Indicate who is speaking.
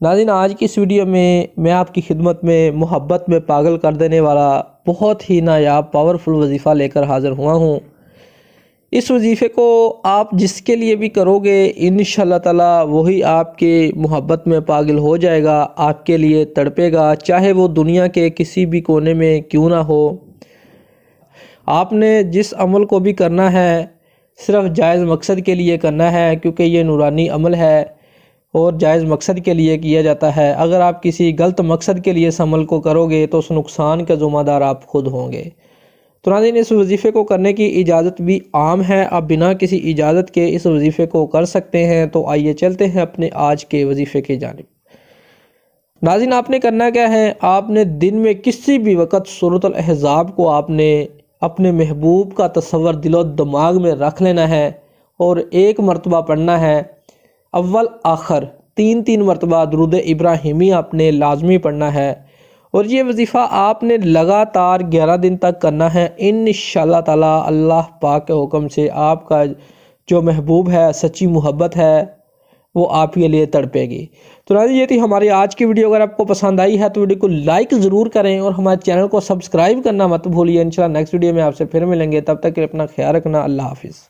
Speaker 1: ناظرین، آج کی اس ویڈیو میں آپ کی خدمت میں محبت میں پاگل کر دینے والا بہت ہی نایاب پاورفل وظیفہ لے کر حاضر ہوا ہوں۔ اس وظیفے کو آپ جس کے لیے بھی کرو گے انشاءاللہ تعالی وہی آپ کے محبت میں پاگل ہو جائے گا، آپ کے لیے تڑپے گا، چاہے وہ دنیا کے کسی بھی کونے میں کیوں نہ ہو۔ آپ نے جس عمل کو بھی کرنا ہے صرف جائز مقصد کے لیے کرنا ہے، کیونکہ یہ نورانی عمل ہے اور جائز مقصد کے لیے کیا جاتا ہے۔ اگر آپ کسی غلط مقصد کے لیے اس عمل کو کرو گے تو اس نقصان کا ذمہ دار آپ خود ہوں گے۔ تو ناظرین، اس وظیفے کو کرنے کی اجازت بھی عام ہے، آپ بنا کسی اجازت کے اس وظیفے کو کر سکتے ہیں۔ تو آئیے چلتے ہیں اپنے آج کے وظیفے کی جانب۔ ناظرین، آپ نے کرنا کیا ہے، آپ نے دن میں کسی بھی وقت سورۃ الاحزاب کو آپ نے اپنے محبوب کا تصور دل و دماغ میں رکھ لینا ہے اور ایک مرتبہ پڑھنا ہے۔ اول آخر تین مرتبہ درود ابراہیمی آپ نے لازمی پڑھنا ہے، اور یہ وظیفہ آپ نے لگاتار 11 دن تک کرنا ہے۔ انشاءاللہ تعالی اللہ پاک کے حکم سے آپ کا جو محبوب ہے، سچی محبت ہے، وہ آپ کے لیے تڑپے گی۔ تو ناظرین، یہ تھی ہماری آج کی ویڈیو۔ اگر آپ کو پسند آئی ہے تو ویڈیو کو لائک ضرور کریں اور ہمارے چینل کو سبسکرائب کرنا مت بھولیے۔ انشاءاللہ نیکسٹ ویڈیو میں آپ سے پھر ملیں گے، تب تک کے لیے اپنا خیال رکھنا۔ اللہ حافظ۔